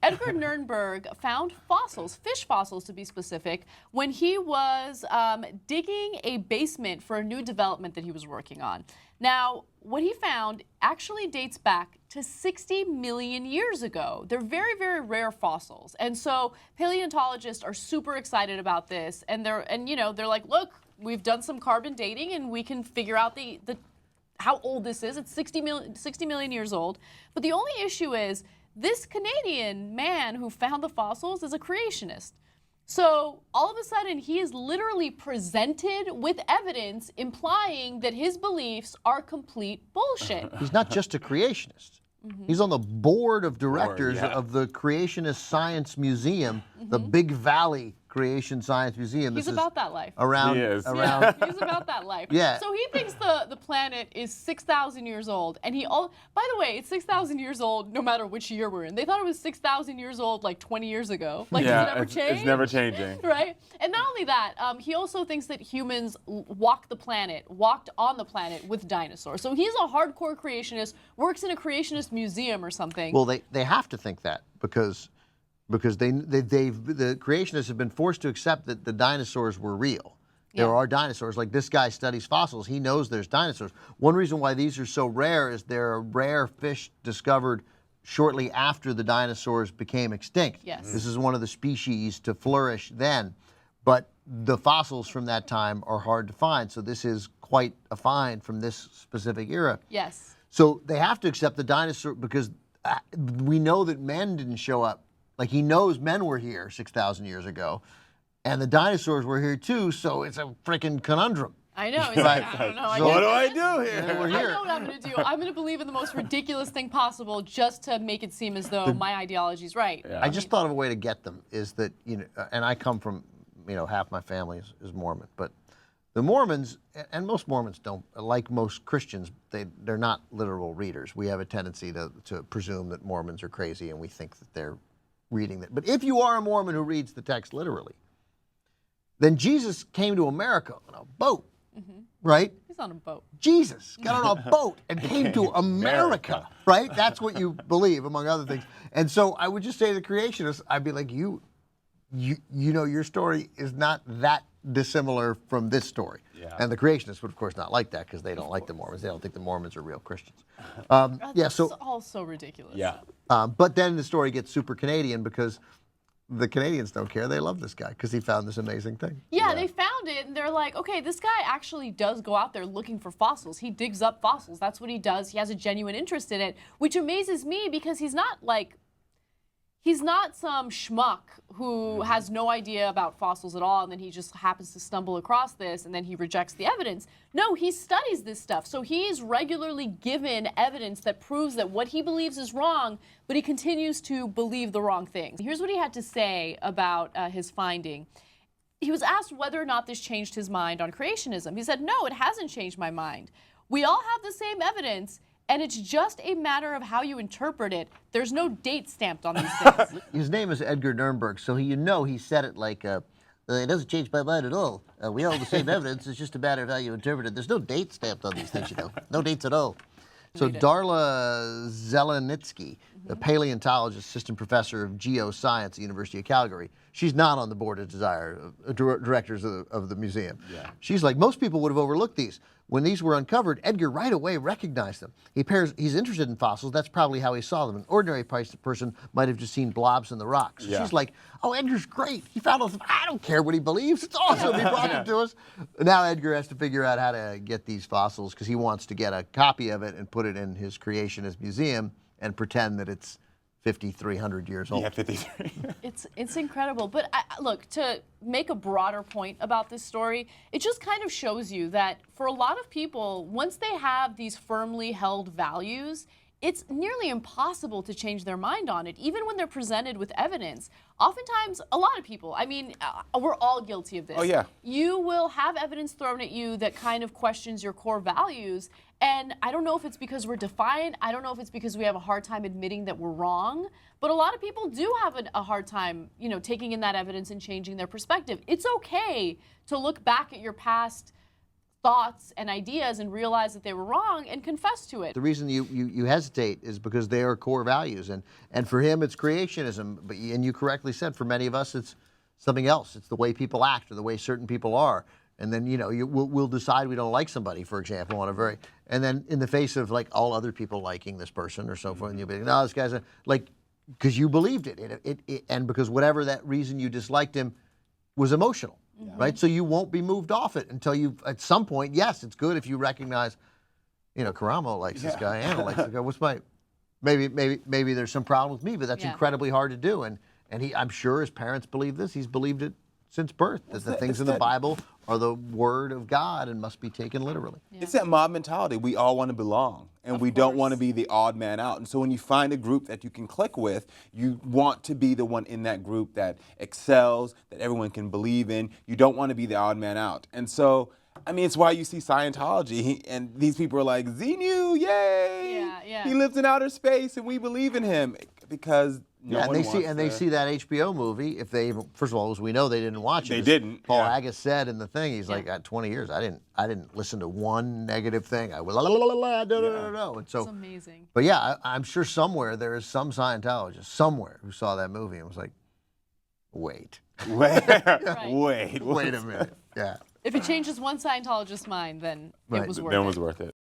Edgar Nernberg found fossils, fish fossils to be specific, when he was digging a basement for a new development that he was working on. Now, what he found actually dates back to 60 million years ago. They're very, very rare fossils. And so paleontologists are super excited about this. And they're like, look, we've done some carbon dating and we can figure out how old this is. It's 60 million years old. But the only issue is this Canadian man who found the fossils is a creationist. So all of a sudden, he is literally presented with evidence implying that his beliefs are complete bullshit. He's not just a creationist. He's on the board of directors of the Creationist Science Museum, the Big Valley Creation Science Museum. He's about that life. Around, He is. around. He's about that life. Yeah. So he thinks the planet is 6,000 years old. And by the way, it's 6,000 years old no matter which year we're in. They thought it was 6,000 years old like 20 years ago. Like, does it ever change? It's never changing. Right? And not only that, he also thinks that humans walked on the planet with dinosaurs. So he's a hardcore creationist, works in a creationist museum or something. Well, they have to think that because the creationists have been forced to accept that the dinosaurs were real. There are dinosaurs. Like this guy studies fossils. He knows there's dinosaurs. One reason why these are so rare is they're a rare fish discovered shortly after the dinosaurs became extinct. Yes. This is one of the species to flourish then. But the fossils from that time are hard to find. So this is quite a find from this specific era. Yes. So they have to accept the dinosaur because we know that men didn't show up. Like he knows men were here 6,000 years ago, and the dinosaurs were here too. So it's a freaking conundrum. I know. He's like, I don't know. So What do I do here? We're here. I know what I'm going to do. I'm going to believe in the most ridiculous thing possible just to make it seem as though my ideology is right. Yeah. I just thought of a way to get them is that, and I come from, half my family is Mormon, but the Mormons, and most Mormons don't, like most Christians, they're not literal readers. We have a tendency to presume that Mormons are crazy and we think that they're reading that. But if you are a Mormon who reads the text literally, then Jesus came to America on a boat, right? He's on a boat. Jesus got on a boat and came to America, right? That's what you believe, among other things. And so I would just say to the creationists, I'd be like, you know, your story is not that dissimilar from this story. Yeah. And the creationists would, of course, not like that because they don't like the Mormons. They don't think the Mormons are real Christians. That's so all so ridiculous. Yeah. but then the story gets super Canadian because the Canadians don't care. They love this guy because he found this amazing thing. Yeah, they found it, and they're like, okay, this guy actually does go out there looking for fossils. He digs up fossils. That's what he does. He has a genuine interest in it, which amazes me because he's not some schmuck who has no idea about fossils at all, and then he just happens to stumble across this, and then he rejects the evidence. No, he studies this stuff, so he is regularly given evidence that proves that what he believes is wrong, but he continues to believe the wrong things. Here's what he had to say about his finding. He was asked whether or not this changed his mind on creationism. He said, no, it hasn't changed my mind. We all have the same evidence, and it's just a matter of how you interpret it. There's no date stamped on these things. His name is Edgar Nernberg, so he said it like, it doesn't change my mind at all. We all have the same evidence. It's just a matter of how you interpret it. There's no date stamped on these things, No dates at all. So Darla Zelenitsky, a paleontologist, assistant professor of geoscience at the University of Calgary, she's not on the board of directors of the museum. Yeah. She's like, most people would have overlooked these. When these were uncovered, Edgar right away recognized them. He's interested in fossils. That's probably how he saw them. An ordinary person might have just seen blobs in the rocks. Yeah. She's like, oh, Edgar's great. He found all this. I don't care what he believes. It's awesome. He brought them to us. Now Edgar has to figure out how to get these fossils because he wants to get a copy of it and put it in his Creationist museum and pretend that it's 5,300 years old. Yeah, 53. It's incredible. But look, to make a broader point about this story, it just kind of shows you that for a lot of people, once they have these firmly held values, it's nearly impossible to change their mind on it, even when they're presented with evidence. Oftentimes, a lot of people, I mean, we're all guilty of this. Oh, yeah. You will have evidence thrown at you that kind of questions your core values, and I don't know if it's because we're defiant, I don't know if it's because we have a hard time admitting that we're wrong, but a lot of people do have a hard time, taking in that evidence and changing their perspective. It's okay to look back at your past thoughts and ideas and realize that they were wrong and confess to it. The reason you hesitate is because they are core values, and for him it's creationism, and you correctly said for many of us it's something else. It's the way people act or the way certain people are, and then we'll decide we don't like somebody, for example, and then in the face of like all other people liking this person or so forth, and you'll be like, no, this guy's like, because you believed it, and because whatever that reason you disliked him was emotional. Right, so you won't be moved off it until you, at some point. Yes, it's good if you recognize, Karomo likes this guy, Ana likes this guy. What's maybe there's some problem with me, but that's incredibly hard to do. And I'm sure his parents believe this. He's believed it since birth, that the things in the Bible are the word of God and must be taken literally. It's that mob mentality. We all want to belong, and we don't want to be the odd man out. And so when you find a group that you can click with, you want to be the one in that group that excels, that everyone can believe in. You don't want to be the odd man out. And so, I mean, it's why you see Scientology, and these people are like, Xenu, yay! Yeah. He lives in outer space, and we believe in him, because they see that HBO movie. If they first of all, as we know, they didn't watch it. They didn't. Paul Haggis said in the thing, he's like, at 20 years, I didn't listen to one negative thing. I was no. And so It's amazing. But yeah, I'm sure somewhere there is some Scientologist somewhere who saw that movie and was like, wait wait a a minute. Yeah. If it changes one Scientologist's mind, then it was worth it. Then it was worth it.